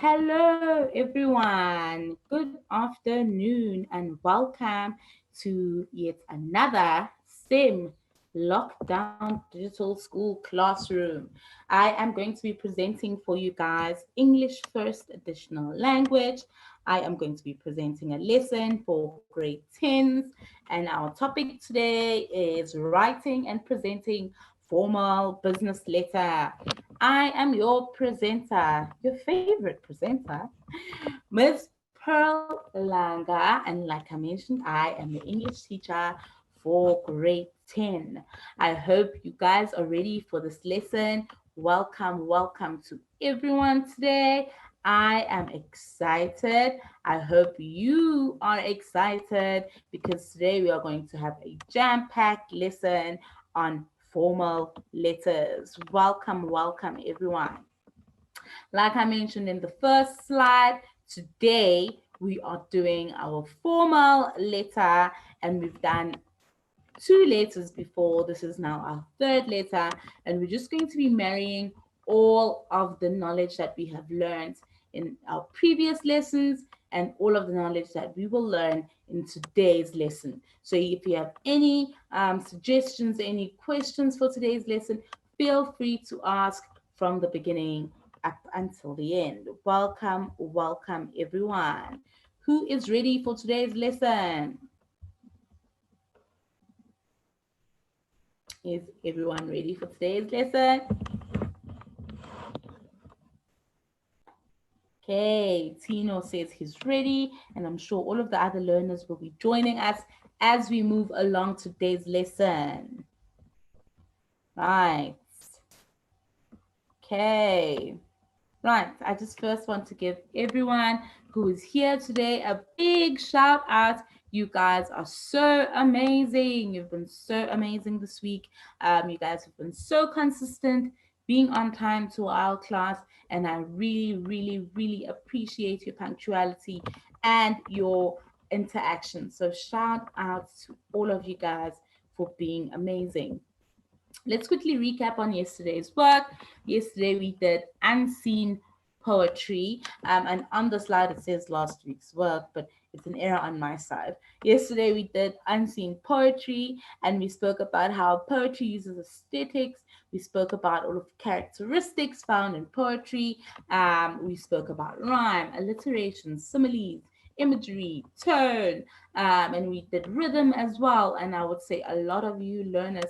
Hello, everyone. Good afternoon, and welcome to yet another SIM Lockdown Digital School Classroom. I am going to be presenting for you guys English First Additional Language. I am going to be presenting a lesson for grade 10s, and our topic today is writing and presenting formal business letter. I am your presenter, your favorite presenter, Miss Pearl Langa. And like I mentioned, I am the English teacher for grade 10. I hope you guys are ready for this lesson. Welcome to everyone today. I am excited. I hope you are excited because today we are going to have a jam packed lesson on formal letters. Welcome, everyone. Like I mentioned in the first slide, today we are doing our formal letter, and we've done two letters before. This is now our third letter, and we're just going to be marrying all of the knowledge that we have learned in our previous lessons and all of the knowledge that we will learn in today's lesson. So if you have any suggestions, any questions for today's lesson, feel free to ask from the beginning up until the end. Welcome everyone. Who is ready for today's lesson? Is everyone ready for today's lesson? Okay, Tino says he's ready, and I'm sure all of the other learners will be joining us as we move along today's lesson. Right. Okay. Right. I just first want to give everyone who is here today a big shout out. You guys are so amazing. You've been so amazing this week. You guys have been so consistent, being on time to our class, and I really appreciate your punctuality and your interaction. So shout out to all of you guys for being amazing. Let's quickly recap on yesterday's work. Yesterday we did unseen poetry, and on the slide it says last week's work, but it's an error on my side. Yesterday we did unseen poetry, and we spoke about how poetry uses aesthetics. We spoke about all of the characteristics found in poetry. We spoke about rhyme, alliteration, similes, imagery, tone, and we did rhythm as well. And I would say a lot of you learners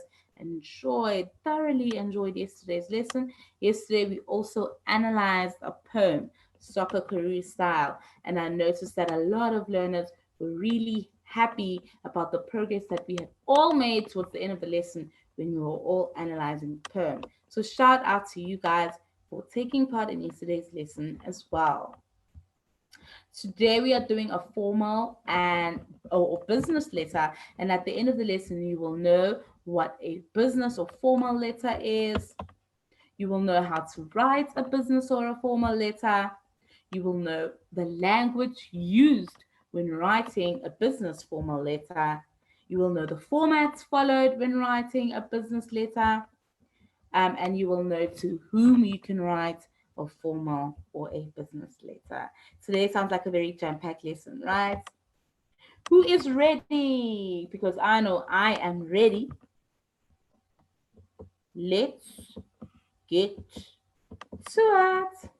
thoroughly enjoyed yesterday's lesson. Yesterday, we also analyzed a poem, Soccer Career Style, and I noticed that a lot of learners were really happy about the progress that we had all made towards the end of the lesson when we were all analyzing the poem. So, shout out to you guys for taking part in yesterday's lesson as well. Today we are doing a formal and or business letter, and at the end of the lesson, you will know what a business or formal letter is. You will know how to write a business or a formal letter. You will know the language used when writing a business formal letter. You will know the formats followed when writing a business letter, and you will know to whom you can write a formal or a business letter. Today sounds like a very jam-packed lesson, right? Who is ready? Because I know I am ready. Let's get to it.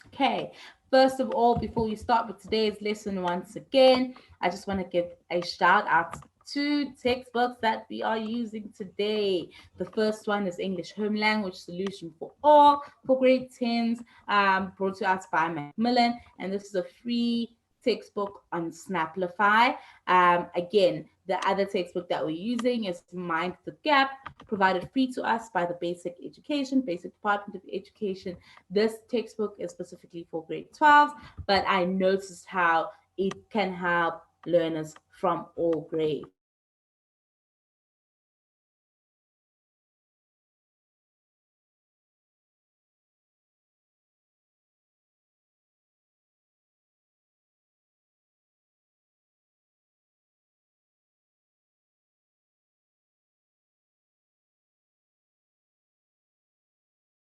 Okay, first of all, before we start with today's lesson, once again, I just want to give a shout out to textbooks that we are using today. The first one is English Home Language Solution for All for grade 10s, brought to us by Macmillan, and this is a free textbook on Snaplify. Again, the other textbook that we're using is Mind the Gap, provided free to us by the Basic Department of Education. This textbook is specifically for grade 12, but I noticed how it can help learners from all grades. So shout out to you guys for using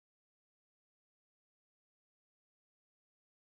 this textbook.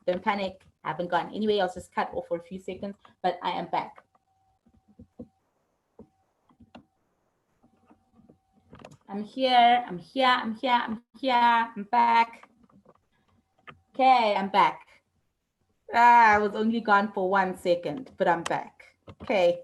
Don't panic. I haven't gone anywhere. I was just cut off for a few seconds, but I am back. I'm here. I'm here. I'm here. I'm here. I'm back. Okay, I'm back. I was only gone for 1 second, but I'm back. Okay.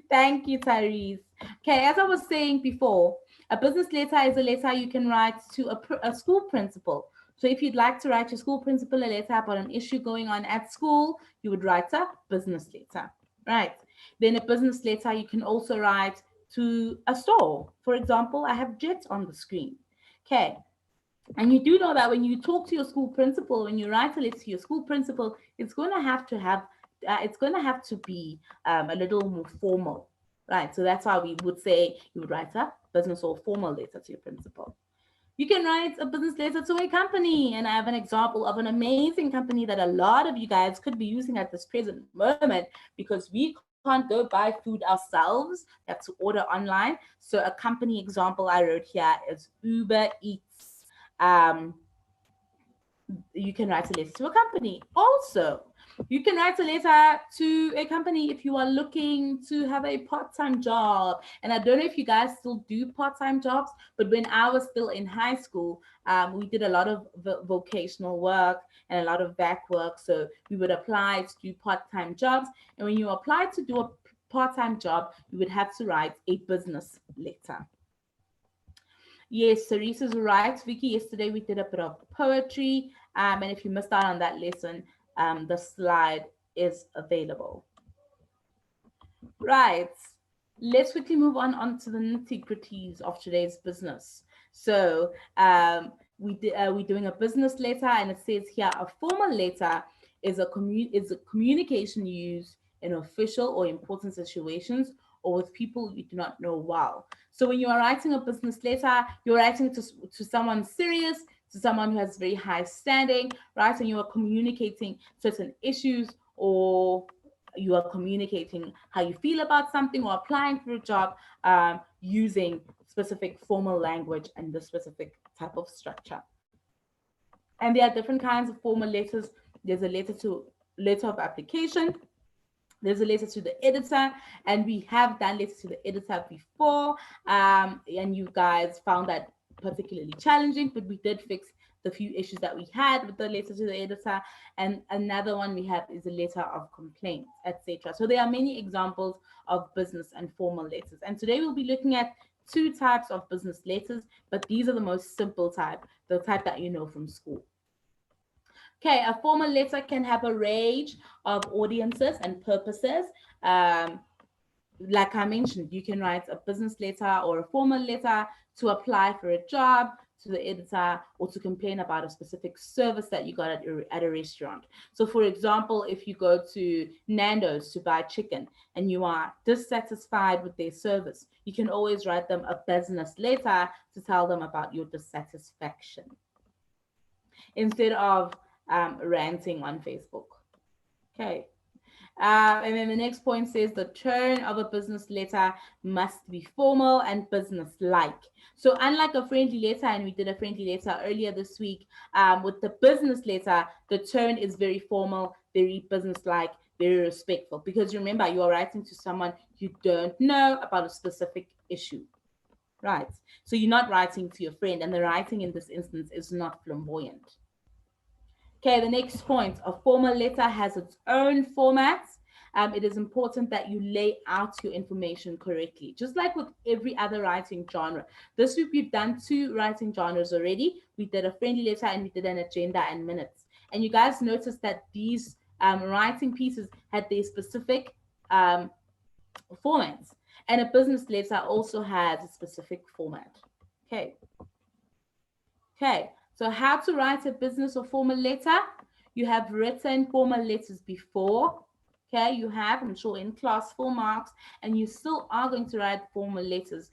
Thank you, Tyrese. Okay, as I was saying before, a business letter is a letter you can write to a school principal. So if you'd like to write your school principal a letter about an issue going on at school, you would write a business letter, right? Then a business letter you can also write to a store. For example, I have Jet on the screen. Okay, and you do know that when you talk to your school principal, when you write a letter to your school principal, it's going to have to be a little more formal, right? So that's why we would say you would write a business or formal letter to your principal. You can write a business letter to a company, and I have an example of an amazing company that a lot of you guys could be using at this present moment because we can't go buy food ourselves. We have to order online. So a company example I wrote here is Uber Eats. um, you can write a letter to a company. Also, you can write a letter to a company if you are looking to have a part-time job. And I don't know if you guys still do part-time jobs, but when I was still in high school, we did a lot of vocational work and a lot of back work. So we would apply to do part-time jobs. And when you apply to do a part-time job, you would have to write a business letter. Yes, Cerise is right, Vicky. Yesterday we did a bit of poetry. And if you missed out on that lesson, the slide is available. Right. Let's quickly move on to the nitty-gritties of today's business. So we're doing a business letter, and it says here a formal letter is a communication used in official or important situations or with people you do not know well. So when you are writing a business letter, you're writing to someone serious, to someone who has very high standing, right? And you are communicating certain issues, or you are communicating how you feel about something or applying for a job, using specific formal language and the specific type of structure. And there are different kinds of formal letters. There's a letter of application. There's a letter to the editor, and we have done letters to the editor before. And you guys found that particularly challenging, but we did fix the few issues that we had with the letter to the editor. And another one we have is a letter of complaint, etc. So there are many examples of business and formal letters. And today we'll be looking at two types of business letters, but these are the most simple type, the type that you know from school. Okay, a formal letter can have a range of audiences and purposes. Um, like I mentioned, you can write a business letter or a formal letter to apply for a job, to the editor, or to complain about a specific service that you got at a restaurant. So, for example, if you go to Nando's to buy chicken and you are dissatisfied with their service, you can always write them a business letter to tell them about your dissatisfaction instead of ranting on Facebook. Okay. And then the next point says the tone of a business letter must be formal and business-like. So unlike a friendly letter, and we did a friendly letter earlier this week, with the business letter, the tone is very formal, very business-like, very respectful. Because remember, you are writing to someone you don't know about a specific issue, right? So you're not writing to your friend, and the writing in this instance is not flamboyant. Okay, the next point, a formal letter has its own format. It is important that you lay out your information correctly, just like with every other writing genre. This week, we've done two writing genres already. We did a friendly letter and we did an agenda and minutes. And you guys noticed that these writing pieces had their specific formats. And a business letter also has a specific format. Okay. Okay, so how to write a business or formal letter? You have written formal letters before. Okay, you have, I'm sure, in class 4 marks, and you still are going to write formal letters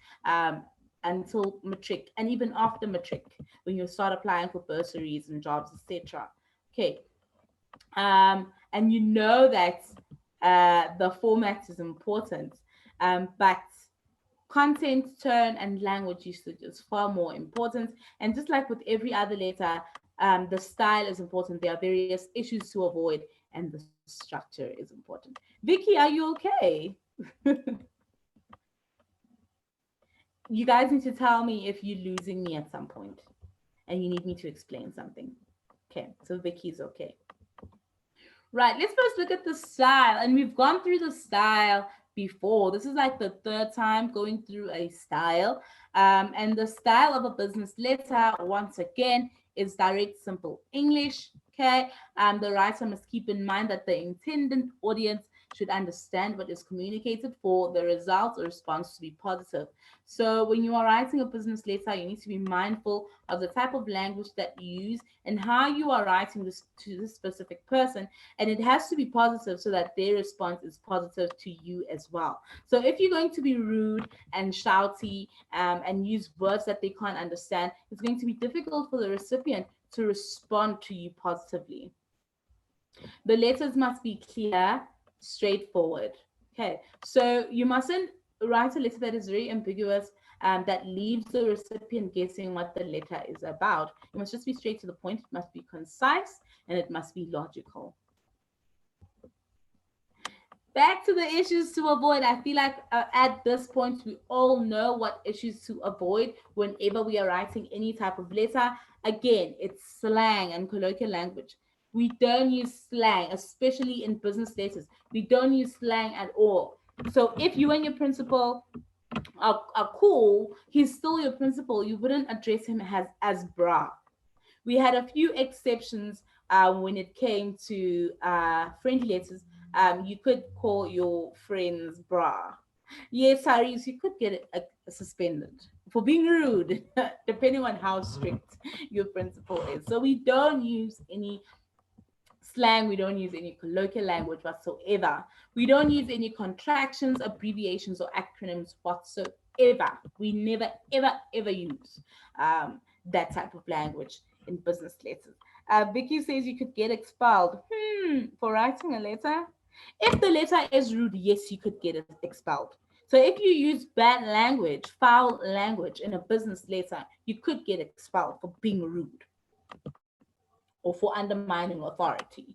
until matric and even after matric when you start applying for bursaries and jobs, etc. Okay, and you know that the format is important, but content, tone, and language usage is far more important. And just like with every other letter, The style is important. There are various issues to avoid, and the structure is important. Vicky, are you okay? You guys need to tell me if you're losing me at some point and you need me to explain something. Okay, so Vicky's okay. Right, let's first look at the style. And we've gone through the style before. This is like the third time going through a style. And the style of a business letter, once again, is direct, simple English. Okay. The writer must keep in mind that the intended audience should understand what is communicated for the result or response to be positive. So when you are writing a business letter, you need to be mindful of the type of language that you use and how you are writing this to this specific person, and it has to be positive so that their response is positive to you as well. So if you're going to be rude and shouty, and use words that they can't understand, it's going to be difficult for the recipient to respond to you positively. The letters must be clear, straightforward. Okay, so you mustn't write a letter that is very ambiguous, that leaves the recipient guessing what the letter is about. It must just be straight to the point, it must be concise, and it must be logical. Back to the issues to avoid. I feel like at this point, we all know what issues to avoid whenever we are writing any type of letter. Again, it's slang and colloquial language. We don't use slang, especially in business letters. We don't use slang at all. So if you and your principal are cool, he's still your principal. You wouldn't address him as bra. We had a few exceptions when it came to friendly letters. You could call your friends bra. Yes, Haris, you could get suspended for being rude, depending on how strict your principal is. So we don't use any slang, we don't use any colloquial language whatsoever. We don't use any contractions, abbreviations, or acronyms whatsoever. We never, ever, ever use that type of language in business letters. Vicky says you could get expelled. For writing a letter? If the letter is rude, yes, you could get expelled. So if you use bad language, foul language in a business letter, you could get expelled for being rude or for undermining authority.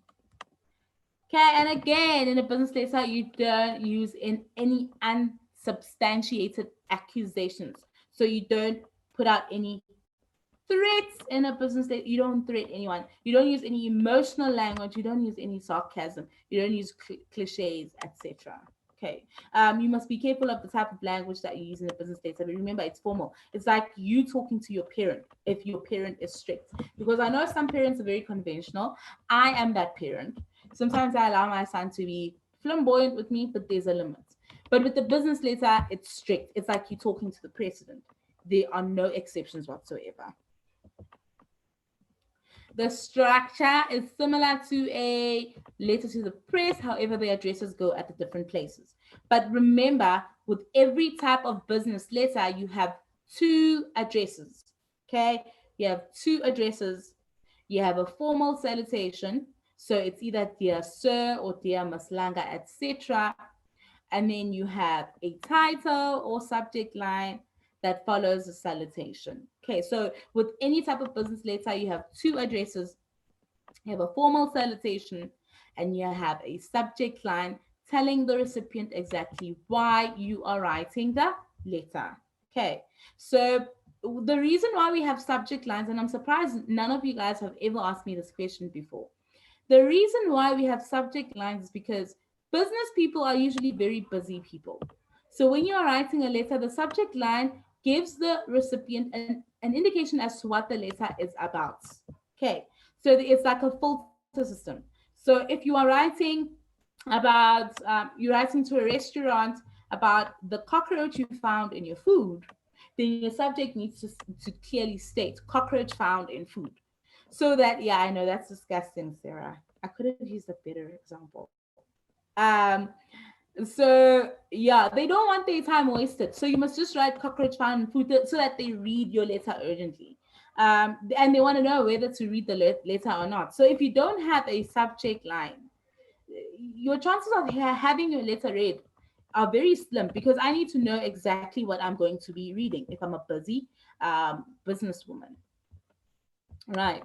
Okay, and again, in a business letter, you don't use in any unsubstantiated accusations. So you don't put out any threats in a business letter. You don't threat anyone. You don't use any emotional language. You don't use any sarcasm. You don't use cliches, etc. Okay. You must be careful of the type of language that you use in a business letter. But remember, it's formal. It's like you talking to your parent if your parent is strict. Because I know some parents are very conventional. I am that parent. Sometimes I allow my son to be flamboyant with me, but there's a limit. But with the business letter, it's strict. It's like you talking to the president. There are no exceptions whatsoever. The structure is similar to a letter to the press, however, the addresses go at the different places. But remember, with every type of business letter, you have two addresses. Okay, you have two addresses. You have a formal salutation, so it's either dear sir or dear Miss Langa, etc. And then you have a title or subject line that follows the salutation. Okay, so with any type of business letter, you have two addresses, you have a formal salutation, and you have a subject line telling the recipient exactly why you are writing the letter. Okay, so the reason why we have subject lines, and I'm surprised none of you guys have ever asked me this question before. The reason why we have subject lines is because business people are usually very busy people. So when you are writing a letter, the subject line gives the recipient an indication as to what the letter is about. Okay, so it's like a filter system. So if you are writing about, you're writing to a restaurant about the cockroach you found in your food, then your subject needs to clearly state cockroach found in food. So that, yeah, I know that's disgusting, Sarah. I could have used a better example. So yeah, they don't want their time wasted. So you must just write cockroach found in food so that they read your letter urgently. And they want to know whether to read the letter or not. So if you don't have a subject line, your chances of having your letter read are very slim because I need to know exactly what I'm going to be reading if I'm a busy businesswoman. Right.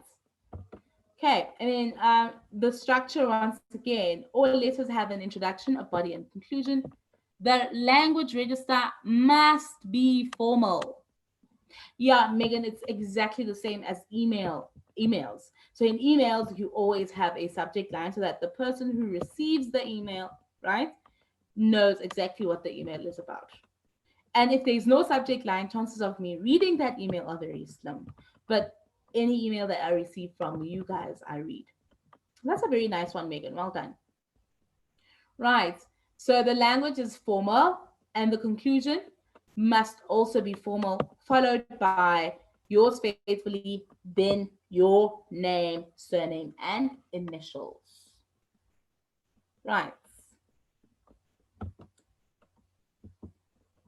Okay, and then the structure once again, all letters have an introduction, a body, and conclusion. The language register must be formal. Yeah, Megan, it's exactly the same as emails. So in emails, you always have a subject line so that the person who receives the email, right, knows exactly what the email is about. And if there's no subject line, chances of me reading that email are very slim. But any email that I receive from you guys, I read. That's a very nice one, Megan. Well done. Right. So the language is formal, and the conclusion must also be formal, followed by yours faithfully, then your name, surname, and initials. Right.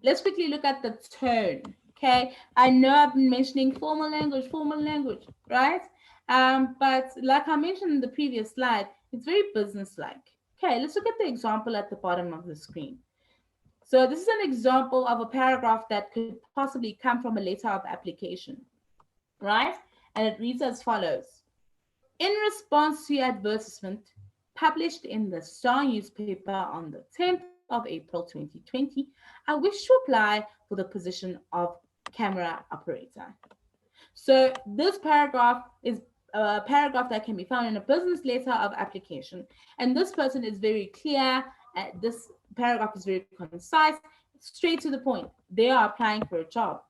Let's quickly look at the tone. Okay. I know I've been mentioning formal language, right? But like I mentioned in the previous slide, it's very business-like. Okay, let's look at the example at the bottom of the screen. So this is an example of a paragraph that could possibly come from a letter of application, right? And it reads as follows. In response to your advertisement published in the Star newspaper on the 10th of April 2020, I wish to apply for the position of camera operator. So this paragraph is a paragraph that can be found in a business letter of application. And this person is very clear. This paragraph is very concise, straight to the point. They are applying for a job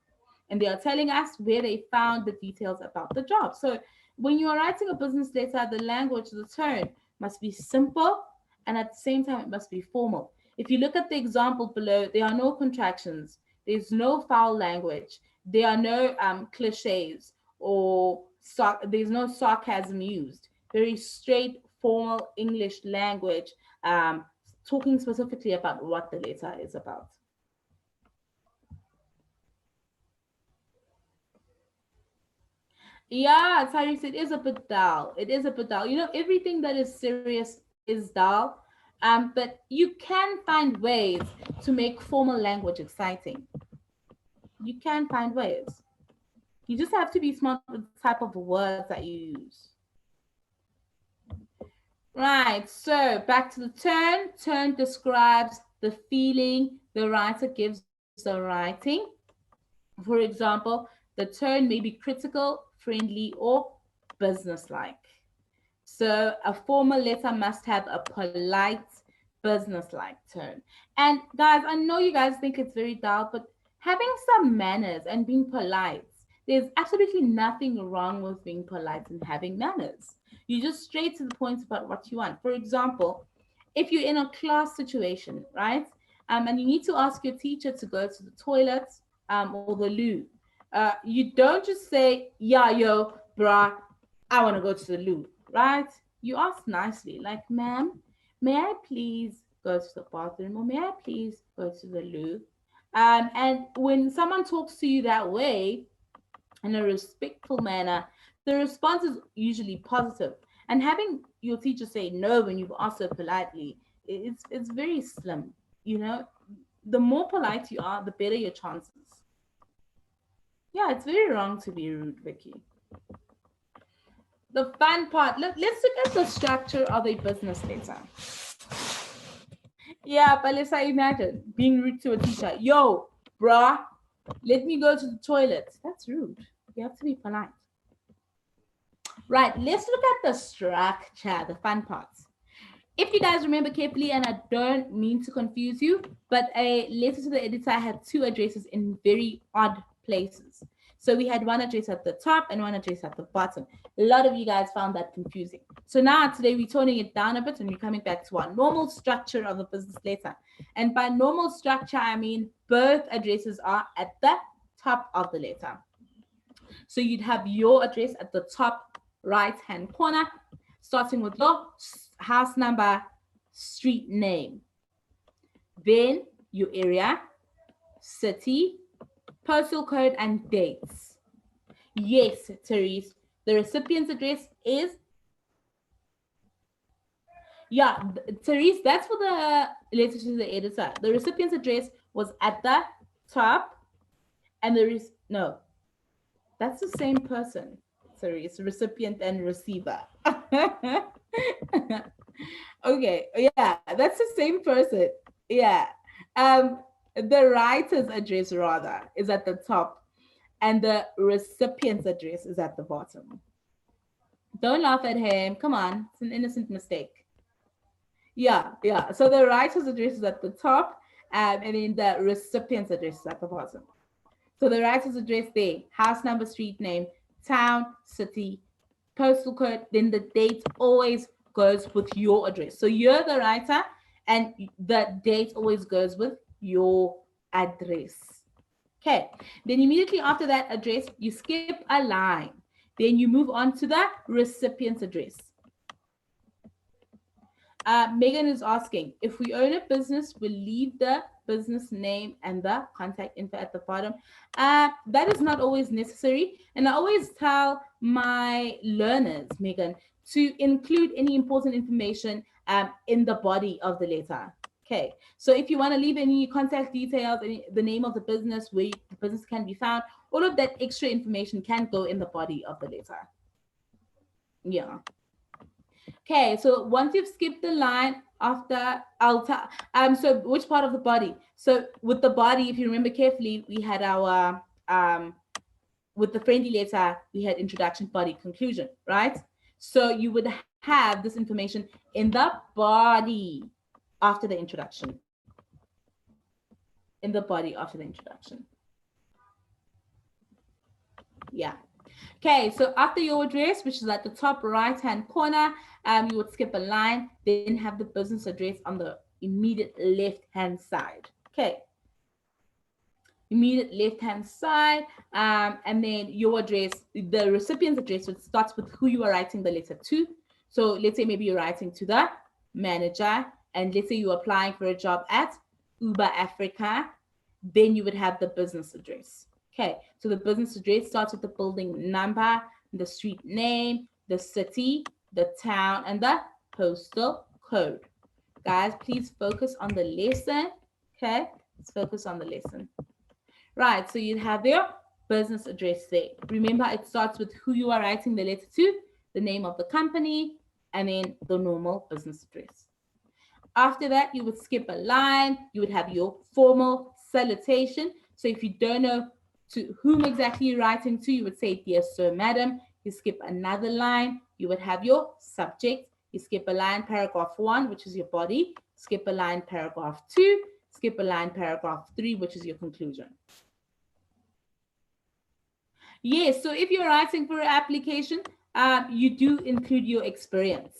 and they are telling us where they found the details about the job. So when you are writing a business letter, the language, the tone must be simple and at the same time it must be formal. If you look at the example below, there are no contractions, there's no foul language, there are no cliches or there's no sarcasm used. Very straight, formal English language, talking specifically about what the letter is about. Yeah, Tyrese, it is a bit dull. It is a bit dull. You know, everything that is serious is dull. But you can find ways to make formal language exciting. You can find ways. You just have to be smart with the type of words that you use. Right, so back to the turn. Turn describes the feeling the writer gives the writing. For example, the tone may be critical, friendly, or businesslike. So a formal letter must have a polite, businesslike tone. And guys, I know you guys think it's very dull, but having some manners and being polite, there's absolutely nothing wrong with being polite and having manners. You just straight to the point about what you want. For example, if you're in a class situation, right? And you need to ask your teacher to go to the toilet or the loo. You don't just say, yeah, yo, bruh, I want to go to the loo, right? You ask nicely, like, ma'am, may I please go to the bathroom or may I please go to the loo? And when someone talks to you that way, in a respectful manner, the response is usually positive. And having your teacher say no when you've asked so politely, it's very slim. You know, the more polite you are, the better your chances. Yeah, it's very wrong to be rude, Vicky. The fun part. Let's look at the structure of a business letter. Yeah, but let's say imagine being rude to a teacher. Yo, bruh, let me go to the toilet. That's rude. You have to be polite. Right, let's look at the structure, the fun parts. If you guys remember carefully, and I don't mean to confuse you, but a letter to the editor had two addresses in very odd places. So we had one address at the top and one address at the bottom. A lot of you guys found that confusing. So now today we're toning it down a bit and we're coming back to our normal structure of a business letter. And by normal structure, I mean both addresses are at the top of the letter. So you'd have your address at the top right hand corner, starting with your house number, street name, then your area, city, postal code, and dates. Yes, Therese, the recipient's address is, yeah, Therese, that's for the letter to the editor. The recipient's address was at the top, and there is, no, that's the same person. Sorry, it's recipient and receiver. Okay, yeah, that's the same person. Yeah. Um, the writer's address rather is at the top, and the recipient's address is at the bottom. Don't laugh at him. Come on, it's an innocent mistake. Yeah, yeah. So the writer's address is at the top, and then the recipient's address is at the bottom. So the writer's address there, house number, street name, town, city, postal code, then the date always goes with your address. So you're the writer, and the date always goes with your address. Okay. Then immediately after that address, you skip a line. Then you move on to the recipient's address. Megan is asking, if we own a business, we'll leave the business name and the contact info at the bottom. That is not always necessary. And I always tell my learners, Megan, to include any important information in the body of the letter. Okay, so if you want to leave any contact details, the name of the business, where the business can be found, all of that extra information can go in the body of the letter. Yeah. Okay, so once you've skipped the line after alta, so which part of the body? So with the body, if you remember carefully, we had our with the friendly letter, we had introduction, body, conclusion, right? So you would have this information in the body after the introduction. In the body after the introduction. Yeah. Okay, so after your address, which is at the top right hand corner, you would skip a line, then have the business address on the immediate left hand side. Okay, immediate left hand side, and then your address, the recipient's address, which starts with who you are writing the letter to. So let's say maybe you're writing to the manager, and let's say you're applying for a job at Uber Africa, then you would have the business address. Okay, so the business address starts with the building number, the street name, the city, the town, and the postal code. Guys, please focus on the lesson. Okay, let's focus on the lesson. Right, so you have your business address there. Remember, it starts with who you are writing the letter to, the name of the company, and then the normal business address. After that, you would skip a line. You would have your formal salutation. So if you don't know to whom exactly you're writing to, you would say, dear sir, madam. You skip another line. You would have your subject. You skip a line, paragraph 1, which is your body. Skip a line, paragraph 2. Skip a line, paragraph 3, which is your conclusion. Yes, so if you're writing for an application, you do include your experience.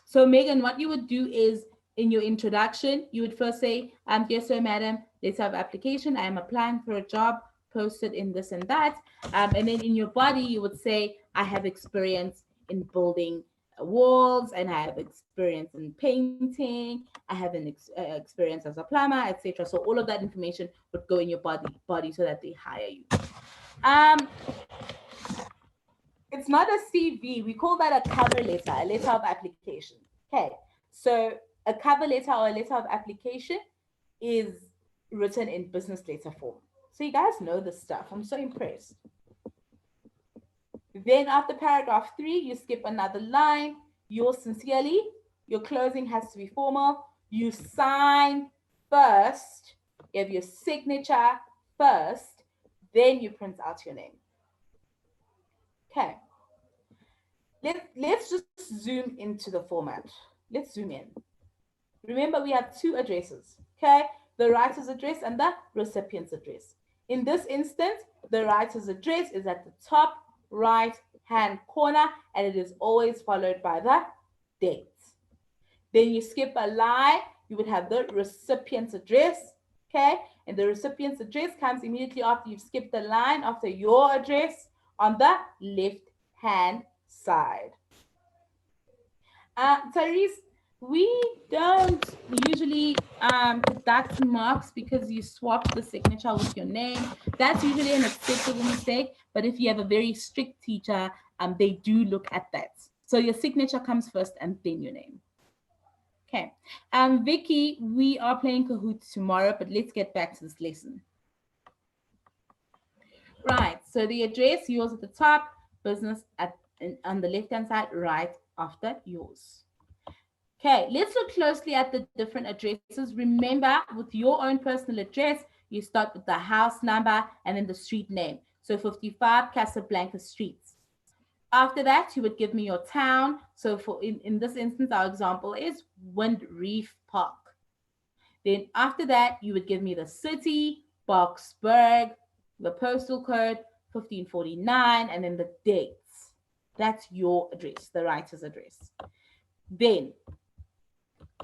So Megan, what you would do is in your introduction, you would first say, dear sir, madam, let's have application. I am applying for a job posted in this and that. And then in your body, you would say, I have experience in building walls, and I have experience in painting. I have an experience as a plumber, etc. So all of that information would go in your body so that they hire you. It's not a CV. We call that a cover letter, a letter of application. Okay, so a cover letter or a letter of application is written in business letter form. So you guys know this stuff. I'm so impressed. Then after paragraph 3, you skip another line. Yours sincerely. Your closing has to be formal. You sign first. You have your signature first. Then you print out your name. Okay. Let's just zoom into the format. Let's zoom in. Remember, we have 2 addresses, okay? The writer's address and the recipient's address. In this instance, the writer's address is at the top right-hand corner, and it is always followed by the date. Then you skip a line, you would have the recipient's address, okay? And the recipient's address comes immediately after you've skipped the line after your address on the left-hand side. Tyrese, we don't usually deduct marks because you swapped the signature with your name. That's usually an acceptable mistake, but if you have a very strict teacher, they do look at that. So your signature comes first and then your name. Okay. Vicky, we are playing Kahoot tomorrow, but let's get back to this lesson. Right, so the address, yours at the top, business on the left-hand side right after yours. Okay, let's look closely at the different addresses. Remember, with your own personal address, you start with the house number and then the street name. So 55 Casablanca Street. After that, you would give me your town. So in this instance, our example is Wind Reef Park. Then after that, you would give me the city, Boxburg, the postal code, 1549, and then the dates. That's your address, the writer's address. Then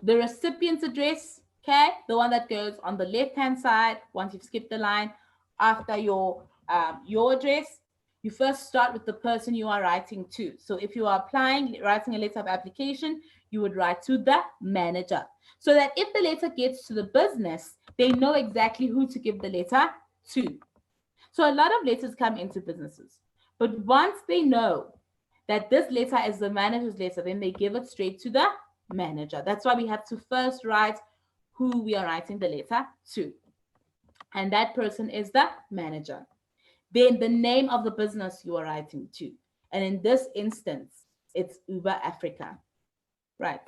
the recipient's address, okay, the one that goes on the left-hand side once you've skipped the line after your address. You first start with the person you are writing to. So if you are writing a letter of application, you would write to the manager, so that if the letter gets to the business, they know exactly who to give the letter to. So a lot of letters come into businesses, but once they know that this letter is the manager's letter, then they give it straight to the manager. That's why we have to first write who we are writing the letter to. And that person is the manager. Then the name of the business you are writing to. And in this instance, it's Uber Africa. Right.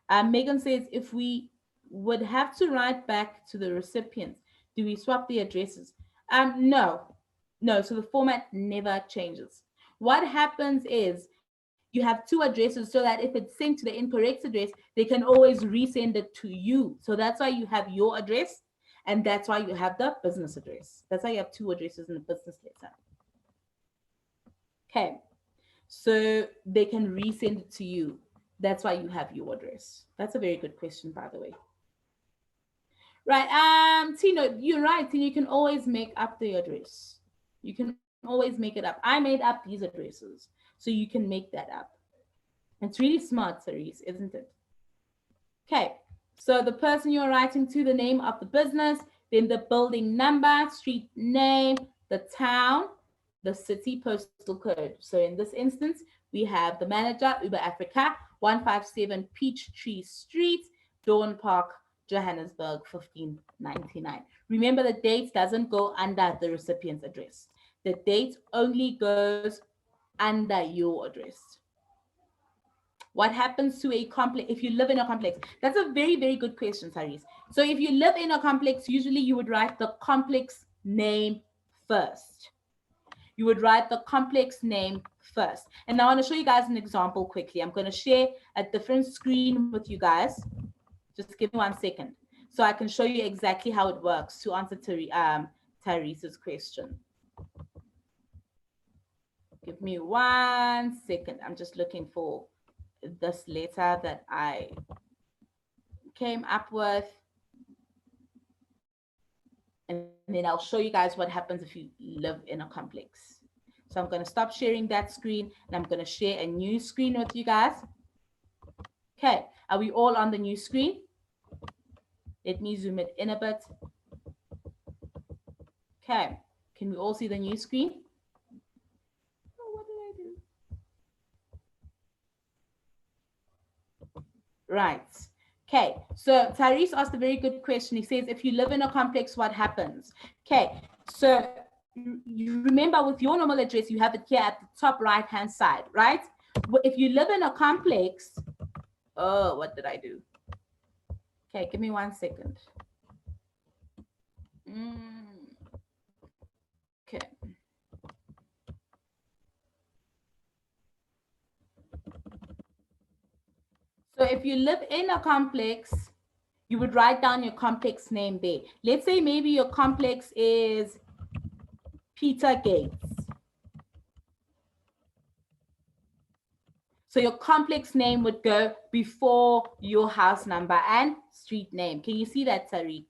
Megan says, if we would have to write back to the recipients, do we swap the addresses? No. So the format never changes. What happens is you have two addresses so that if it's sent to the incorrect address, they can always resend it to you. So that's why you have your address, and that's why you have the business address. That's why you have two addresses in the business letter. Okay. So they can resend it to you. That's why you have your address. That's a very good question, by the way. Right. Tino, you're right. Tino, you can always make up the address. You can always make it up. I made up these addresses, so you can make that up. It's really smart, Cerise, isn't it? Okay. So the person you're writing to, the name of the business, then the building number, street name, the town, the city, postal code. So in this instance, we have the manager, Uber Africa, 157 Peachtree Street, Dawn Park, Johannesburg, 1599. Remember, the date doesn't go under the recipient's address. The date only goes under your address. What happens to a complex if you live in a complex? That's a very, very good question, Saris. So if you live in a complex, usually you would write the complex name first. You would write the complex name first. And now I want to show you guys an example quickly. I'm going to share a different screen with you guys. Just give me 1 second so I can show you exactly how it works to answer Teresa's question. Give me 1 second. I'm just looking for this letter that I came up with. And then I'll show you guys what happens if you live in a complex. So I'm going to stop sharing that screen and I'm going to share a new screen with you guys. Okay, are we all on the new screen? Let me zoom it in a bit. Okay, can we all see the new screen? Oh, what did I do? Right. Okay, so Tyrese asked a very good question. He says, if you live in a complex, what happens? Okay, so you remember with your normal address, you have it here at the top right-hand side, right? If you live in a complex, oh, what did I do? Okay, give me 1 second. Okay. So if you live in a complex, you would write down your complex name there. Let's say maybe your complex is Peter Gates. So your complex name would go before your house number and street name. Can you see that, Tariq?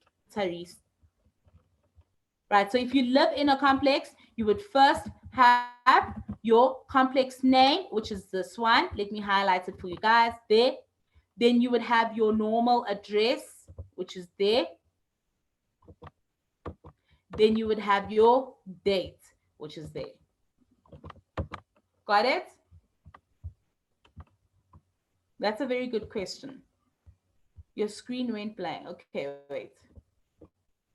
Right, so if you live in a complex, you would first have your complex name, which is this one. Let me highlight it for you guys there. Then you would have your normal address, which is there. Then you would have your date, which is there. Got it? That's a very good question. Your screen went blank. Okay, wait.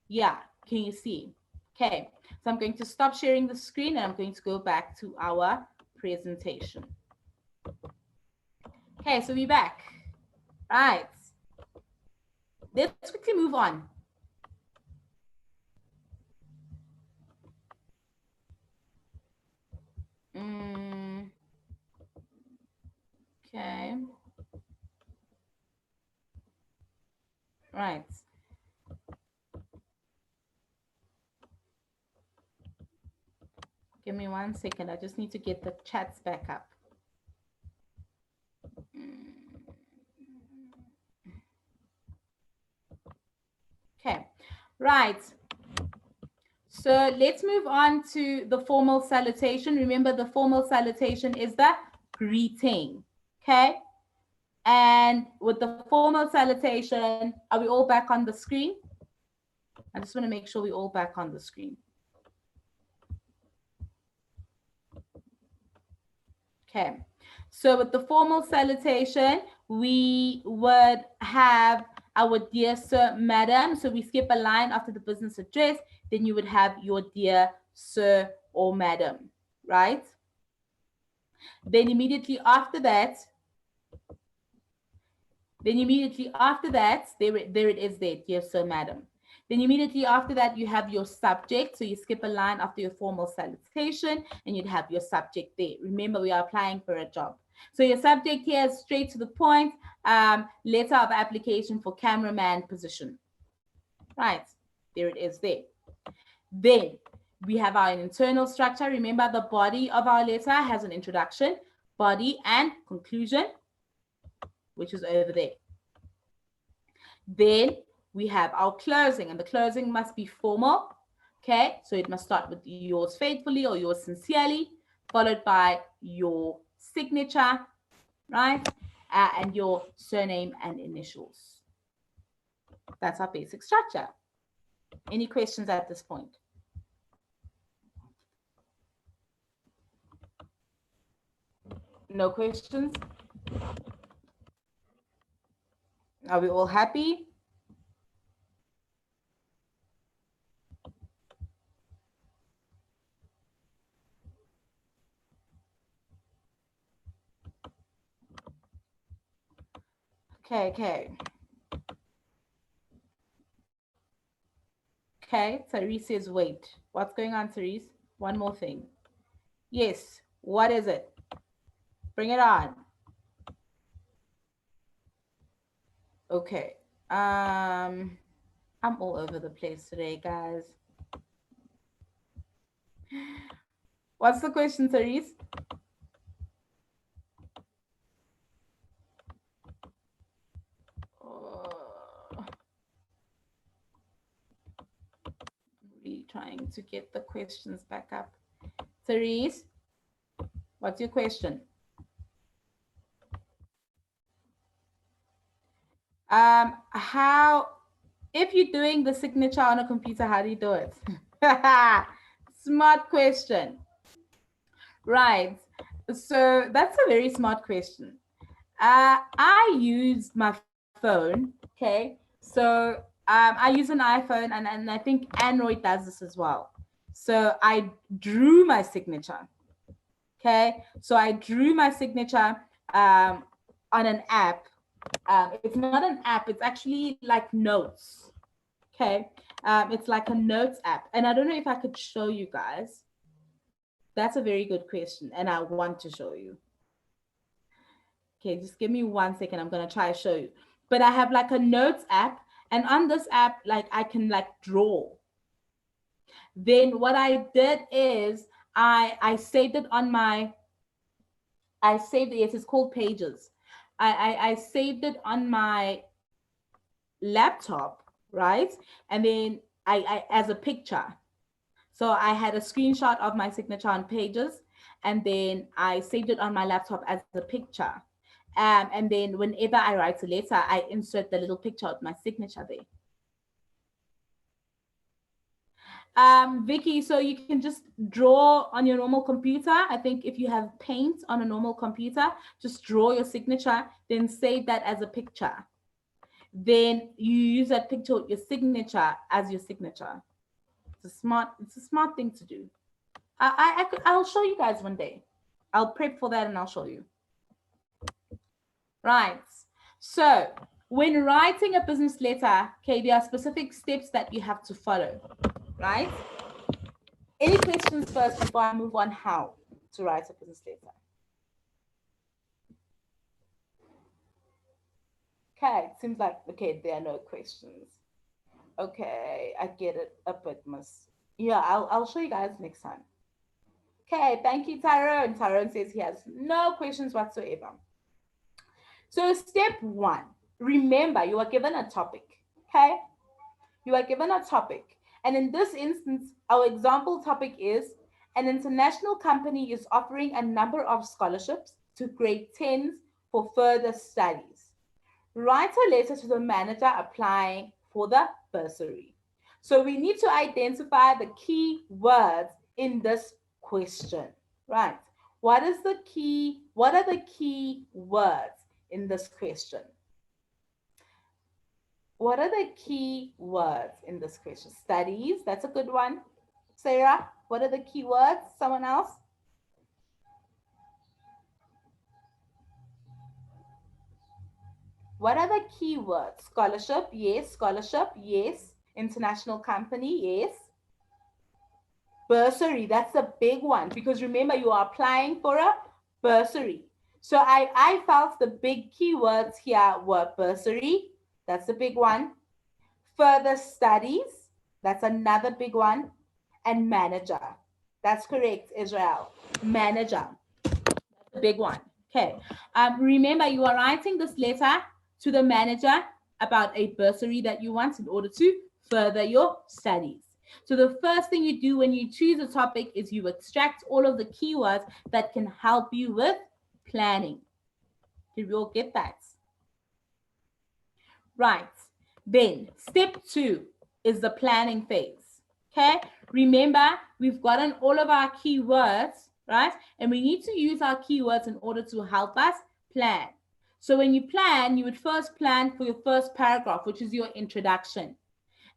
Yeah, can you see? Okay, So I'm going to stop sharing the screen and I'm going to go back to our presentation. Okay, so we're back. Right. Let's quickly move on. Okay. Right. Give me 1 second. I just need to get the chats back up. Okay. Right. So let's move on to the formal salutation. Remember, the formal salutation is the greeting. Okay. And with the formal salutation, are we all back on the screen? I just want to make sure we're all back on the screen. Okay. So with the formal salutation, we would have our dear sir, madam. So we skip a line after the business address. Then you would have your dear sir or madam, right? Then immediately after that, there it is there, dear sir, madam. Then immediately after that, you have your subject. So you skip a line after your formal salutation and you'd have your subject there. Remember, we are applying for a job. So your subject here is straight to the point, letter of application for cameraman position. Right, there it is there. Then we have our internal structure. Remember, the body of our letter has an introduction, body, and conclusion, which is over there. Then we have our closing, and the closing must be formal. Okay, so it must start with yours faithfully or yours sincerely, followed by your signature, right? And your surname and initials. That's our basic structure. Any questions at this point? No questions? Are we all happy? Okay. Okay, Therese says wait. What's going on, Therese? One more thing. Yes, what is it? Bring it on. Okay. I'm all over the place today, guys. What's the question, Therese? Really trying to get the questions back up. Therese, what's your question? If you're doing the signature on a computer, how do you do it? Smart question. Right. So that's a very smart question. I use my phone. Okay. So I use an iPhone and I think Android does this as well. So I drew my signature. Okay. So I drew my signature on an app. It's not an app. It's actually like notes. Okay. It's like a notes app. And I don't know if I could show you guys. That's a very good question. And I want to show you. Okay, just give me 1 second. I'm going to try to show you. But I have like a notes app. And on this app, like I can like draw. Then what I did is I saved it on my, yes, it's called Pages. I saved it on my laptop, right? And then I as a picture. So I had a screenshot of my signature on Pages, and then I saved it on my laptop as a picture. And then whenever I write a letter, I insert the little picture of my signature there. Vicky, so you can just draw on your normal computer. I think if you have Paint on a normal computer, just draw your signature, then save that as a picture. Then you use that picture with your signature as your signature. It's a smart thing to do. I'll show you guys one day. I'll prep for that and I'll show you. Right. So when writing a business letter, okay, there are specific steps that you have to follow, right? Any questions first before I move on how to write a business letter? Okay, it seems like, okay, there are no questions. Okay, I get it a bit, miss. Yeah, I'll show you guys next time. Okay, thank you, Tyrone. Tyrone says he has no questions whatsoever. So step one, remember you are given a topic, okay? You are given a topic. And in this instance, our example topic is an international company is offering a number of scholarships to grade 10s for further studies. Write a letter to the manager applying for the bursary. So we need to identify the key words in this question, right? What are the key words in this question? What are the key words in this question? Studies, that's a good one. Sarah, what are the key words? Someone else? What are the key words? Scholarship, yes. Scholarship, yes. International company, yes. Bursary, that's a big one because remember you are applying for a bursary. So I felt the big keywords here were bursary, that's a big one. Further studies, that's another big one. And manager, that's correct, Israel. Manager, that's a big one. Okay. Remember, you are writing this letter to the manager about a bursary that you want in order to further your studies. So the first thing you do when you choose a topic is you extract all of the keywords that can help you with planning. Did we all get that? Right. Then step 2 is the planning phase. Okay. Remember, we've gotten all of our keywords, right? And we need to use our keywords in order to help us plan. So when you plan, you would first plan for your first paragraph, which is your introduction.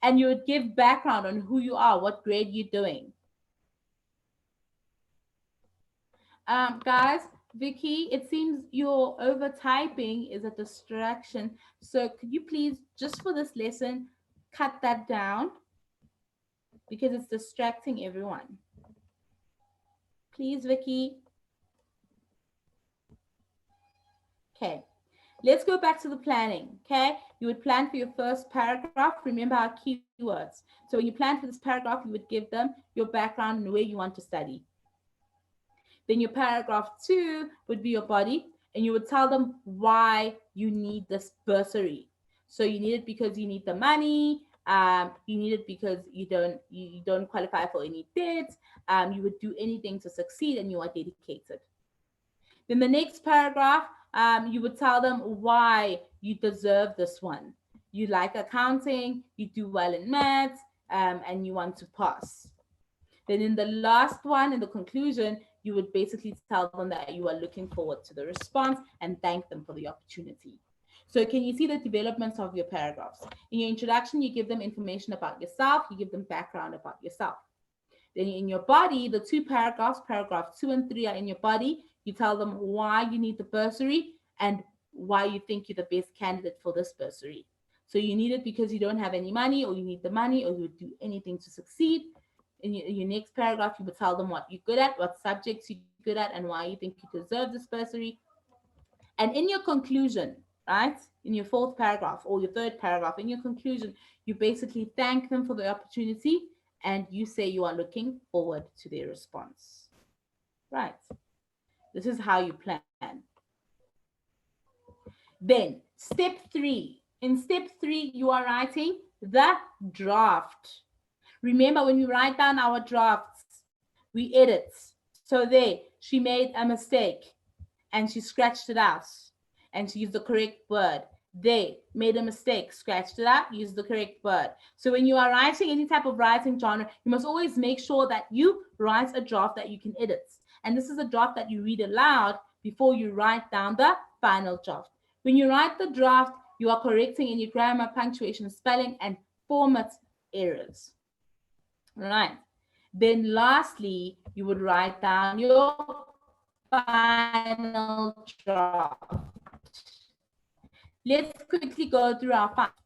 And you would give background on who you are, what grade you're doing. Guys, Vicky, it seems your over typing is a distraction. So could you please, just for this lesson, cut that down because it's distracting everyone. Please, Vicky. Okay. Let's go back to the planning, okay? You would plan for your first paragraph. Remember our keywords. So when you plan for this paragraph, you would give them your background and where you want to study. Then your paragraph 2 would be your body, and you would tell them why you need this bursary. So you need it because you need the money. You need it because you don't qualify for any debt. You would do anything to succeed, and you are dedicated. Then the next paragraph, you would tell them why you deserve this one. You like accounting, you do well in maths, and you want to pass. Then in the last one, in the conclusion, you would basically tell them that you are looking forward to the response and thank them for the opportunity. So can you see the developments of your paragraphs? In your introduction, you give them information about yourself, you give them background about yourself. Then in your body, the 2 paragraphs, paragraph 2 and 3 are in your body. You tell them why you need the bursary and why you think you're the best candidate for this bursary. So you need it because you don't have any money, or you need the money, or you would do anything to succeed. In your next paragraph, you would tell them what you're good at, what subjects you're good at, and why you think you deserve this bursary. And in your conclusion, right, in your 4th paragraph or your 3rd paragraph, in your conclusion, you basically thank them for the opportunity and you say you are looking forward to their response. Right. This is how you plan. Then step 3. In step 3, you are writing the draft. Remember, when we write down our drafts, we edit. So there, she made a mistake and she scratched it out and she used the correct word. They made a mistake, scratched it out, used the correct word. So when you are writing any type of writing genre, you must always make sure that you write a draft that you can edit. And this is a draft that you read aloud before you write down the final draft. When you write the draft, you are correcting any grammar, punctuation, spelling, and format errors. Right. Then lastly, you would write down your final draft. Let's quickly go through our final draft.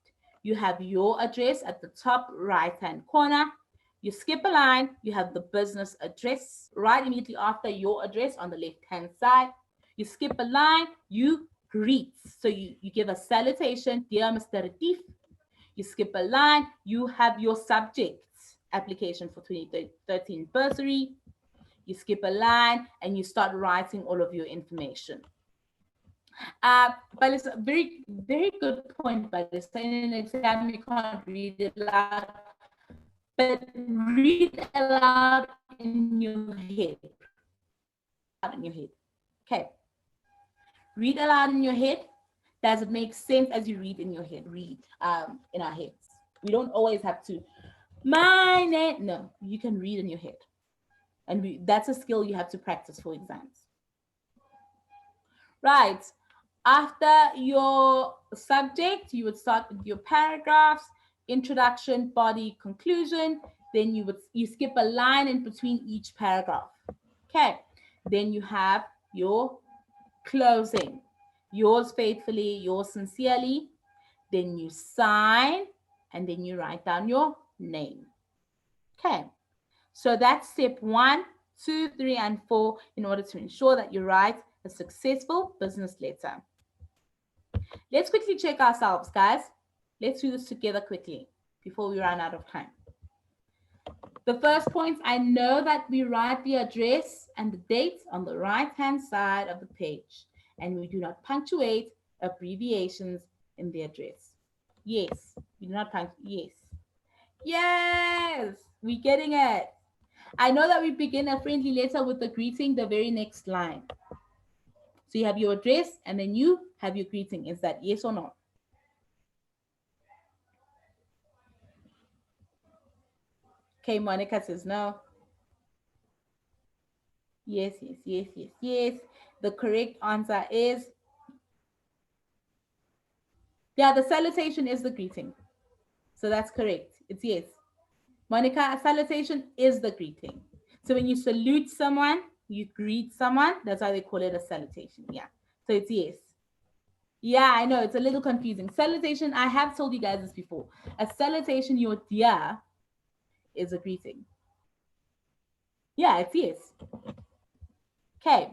You have your address at the top right hand corner. You skip a line, you have the business address right immediately after your address on the left hand side. You skip a line, you greet. So you give a salutation, dear Mr. Retief. You skip a line, you have your subject application for 2013 bursary. You skip a line and you start writing all of your information. But it's a very, very good point, but it's in an exam you can't read it loud, but read aloud in your head. Read aloud in your head. Okay. Read aloud in your head. Does it make sense as you read in your head? Read in our heads. We don't always have to mine it. No, you can read in your head. And that's a skill you have to practice for exams. Right. After your subject, you would start with your paragraphs, introduction, body, conclusion. Then you skip a line in between each paragraph. Okay. Then you have your closing. Yours faithfully, yours sincerely. Then you sign and then you write down your name. Okay. So that's step 1, 2, 3, and 4 in order to ensure that you write a successful business letter. Let's quickly check ourselves, guys. Let's do this together quickly before we run out of time. The first point, I know that we write the address and the date on the right-hand side of the page, and we do not punctuate abbreviations in the address. Yes, we do not punctuate. Yes. Yes, we're getting it. I know that we begin a friendly letter with the greeting the very next line. So you have your address and then you have your greeting. Is that yes or no? Okay, Monica says no. Yes, yes, yes, yes, yes. The correct answer is, yeah, the salutation is the greeting. So that's correct. It's yes. Monica, a salutation is the greeting. So when you salute someone, you greet someone, that's why they call it a salutation. Yeah. So it's yes. Yeah, I know it's a little confusing. Salutation, I have told you guys this before. A salutation, your dear, is a greeting. Yeah, it's yes. Okay.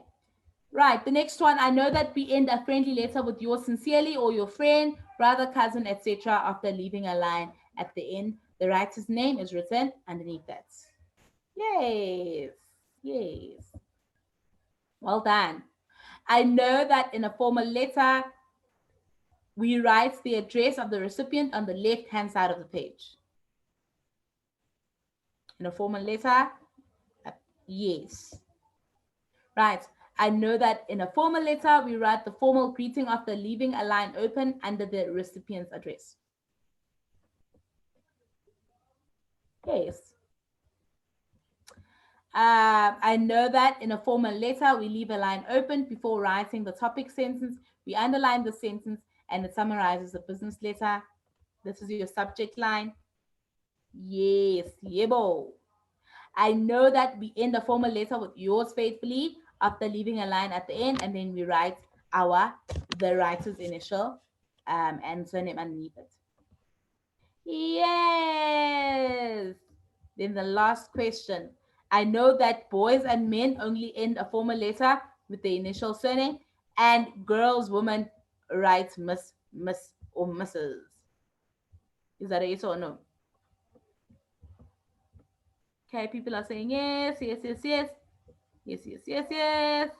Right. The next one, I know that we end a friendly letter with yours sincerely or your friend, brother, cousin, etc. After leaving a line at the end. The writer's name is written underneath that. Yes. Yes. Well done. I know that in a formal letter, we write the address of the recipient on the left hand side of the page. In a formal letter, yes. Right. I know that in a formal letter, we write the formal greeting after leaving a line open under the recipient's address. Yes. I know that in a formal letter, we leave a line open before writing the topic sentence. We underline the sentence and it summarizes the business letter. This is your subject line. Yes, yebo. I know that we end a formal letter with yours faithfully after leaving a line at the end, and then we write the writer's initial and surname underneath it. Yes. Then the last question. I know that boys and men only end a formal letter with the initial surname, and girls, women write Miss, or Mrs. Is that a yes or no? Okay, people are saying yes, yes, yes, yes, yes, yes, yes, yes.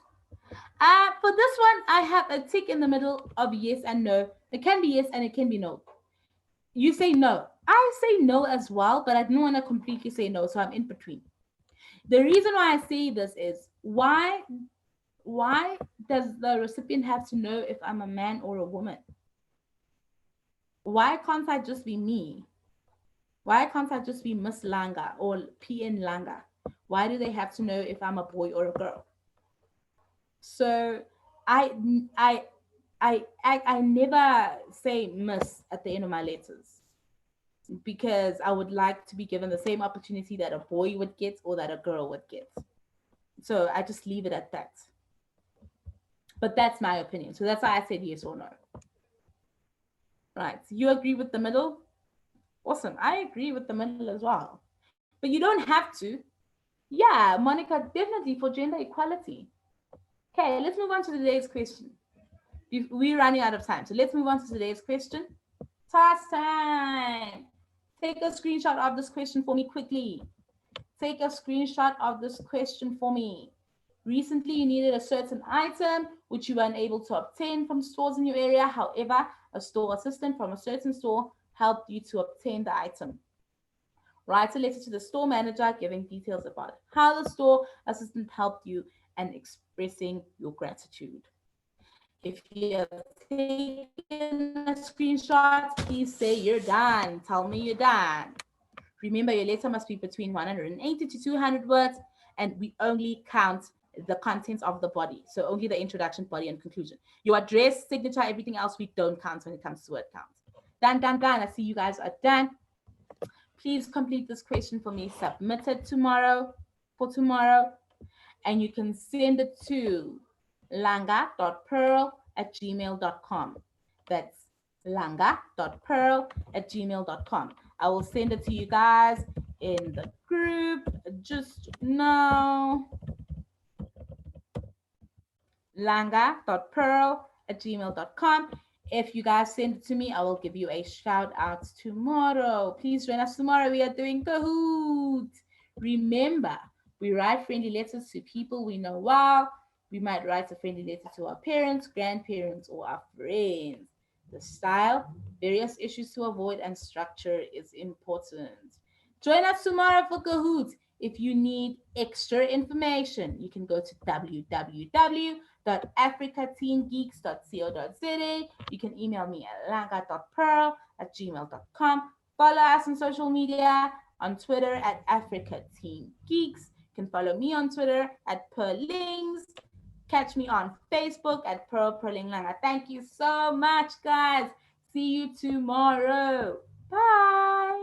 For this one, I have a tick in the middle of yes and no. It can be yes and it can be no. You say no. I say no as well, but I don't want to completely say no, so I'm in between. The reason why I say this is why does the recipient have to know if I'm a man or a woman? Why can't I just be me? Why can't I just be Miss Langa or PN Langa? Why do they have to know if I'm a boy or a girl? So I I I never say miss at the end of my letters. because I would like to be given the same opportunity that a boy would get or that a girl would get. So I just leave it at that. But that's my opinion. So that's why I said yes or no. Right. You agree with the middle? Awesome. I agree with the middle as well. But you don't have to. Yeah, Monica, definitely for gender equality. Okay, let's move on to today's question. We're running out of time. So let's move on to today's question. Task time. Take a screenshot of this question for me quickly. Take a screenshot of this question for me. Recently, you needed a certain item which you were unable to obtain from stores in your area. However, a store assistant from a certain store helped you to obtain the item. Write a letter to the store manager giving details about how the store assistant helped you and expressing your gratitude. If you have taken a screenshot, please say you're done. Tell me you're done. Remember, your letter must be between 180 to 200 words, and we only count the contents of the body. So only the introduction, body, and conclusion. Your address, signature, everything else we don't count when it comes to word counts. Done, done, done. I see you guys are done. Please complete this question for me. Submit it for tomorrow, and you can send it to langa.pearl@gmail.com. That's langa.pearl@gmail.com. I will send it to you guys in the group just now. langa.pearl@gmail.com. If you guys send it to me, I will give you a shout out tomorrow. Please join us tomorrow. We are doing Kahoot. Remember, we write friendly letters to people we know well. We might write a friendly letter to our parents, grandparents, or our friends. The style, various issues to avoid, and structure is important. Join us tomorrow for Kahoot. If you need extra information, you can go to www.africateengeeks.co.za. You can email me at langa.pearl@gmail.com. Follow us on social media on Twitter at Africa Teen Geeks. You can follow me on Twitter at Perlings. Catch me on Facebook at Pearl Perling Langa. Thank you so much, guys. See you tomorrow. Bye.